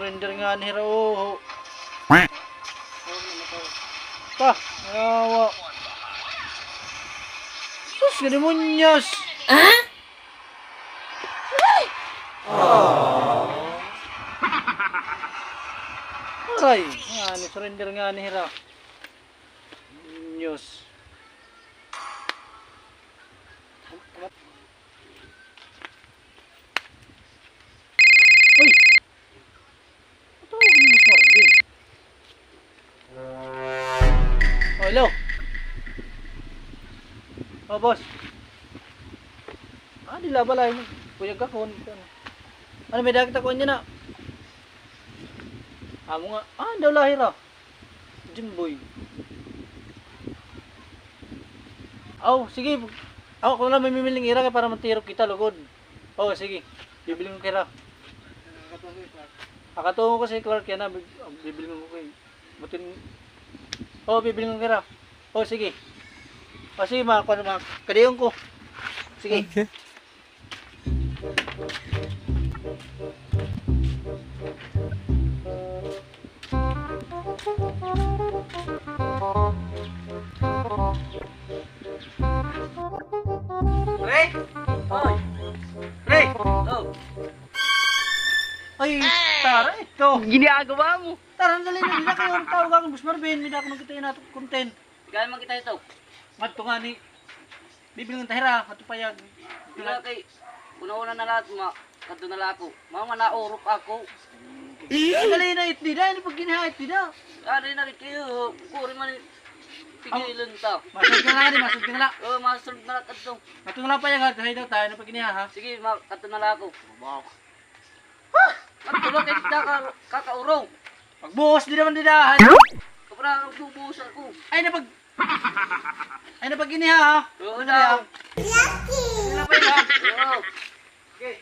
surrender nga ni Hero. Pa, nawa. Sus, ganimonyas. Ah? Aray, nga ni surrender nga ni Hero. News. Uy! Ito ako ni Mas Marvin. Oh, hello. Oh, boss. Ah, di labalay mo. Kuya ka kon. Ano may dagit ako niya na? Amo nga. Ah, daw lahira. Jimboy. Oh, sige. Ako ko lang may mimiling ira kaya para matirok kita lugod. Oh, sige. Bibili ko kira. Akatungo ko si Clark yan na. Bibili ko kay. Butin. Oh, bibili ko kira. Oh, sige. Oh, sige mga kadiyon ko. Sige. Okay. Pre! Oy! Pre! Oh, Ay, tara ito. ginagawa mo. Tara, dali na. Hindi na kayo ang tawag ako. Boss Marvin, hindi na ako nagkitayin natin content. Gaya man kita ito. Madto nga ni. Bibili ng tahira. Madto payag. Wala kay, una-una na lahat, kanto na lang ako. Mama, naurok ako. Dali na, itdi na. Hindi pag ginaha, itdi na. Ari na rin kayo, kuri man pigilan ta. Masod ka na rin, masod ka na lang. Oh, masunod na lang kanto. Madto nga lang payag. Kahit daw tayo na pag ginaha ha. Sige, kanto na lang ako. Kanto lang kayo kakaurong. Pagbuhos, di naman dinahan. Kapag nagbubuhos ako. Ay na pag... Ay na pag giniha ha. Oo Ano na. yan? Hindi na payag ha. Oo. Okay.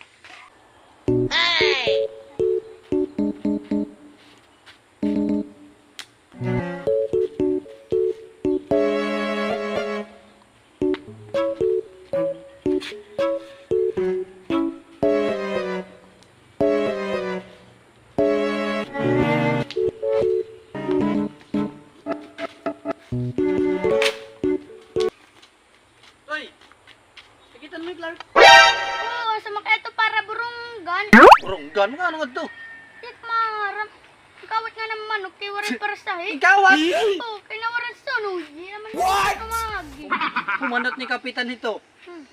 Uy! Sakitan mo yung Clark. Oo, sa makaeto para burunggan. Ronggan mo nga ano nga to. Tit maram. Kawat nga ng manok, kay waran para sa hit. Ikawan! Oo, kay nawaran sunog. Di naman kamagi. Kumandat ni Kapitan ito. Hmm.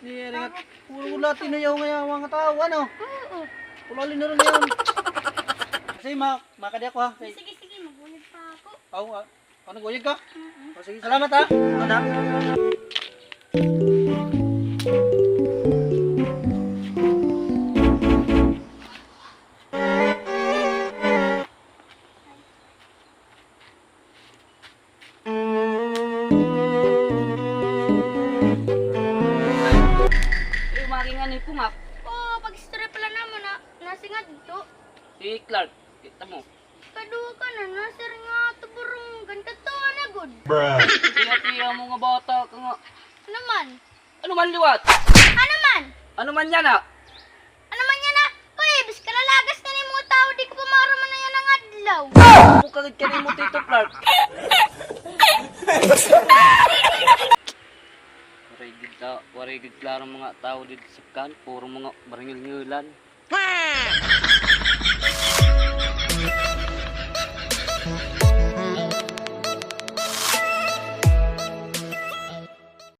Di rin nga. Puro Latino yung mga tao. Ano? Oo. Pulalin na rin yan. Kasi makadi ako ha. Say, Sige, sige, magulit pa ako. ano guyag ka? O, sige, salamat ha. Ano? Ay, umaking nga ni Pumak. Oo, pag-story pala naman na nasingad dito. Si Clark, kita mo. Kaduwa ka na, nasir nga ito burunggan. Katawa na good. Tiya-tiya mo nga bata ka nga. Ano man? Ano man liwat? Ano man? Ano man yan ah? Ano man yan na? Uy, bis kalalagas na ni mga tao. Di ko pa maraman na yan ang adlaw. Bukagad ka rin mo Tito Clark. Warigid klaro mga tao dito sa kan, puro mga baringil-ngilan.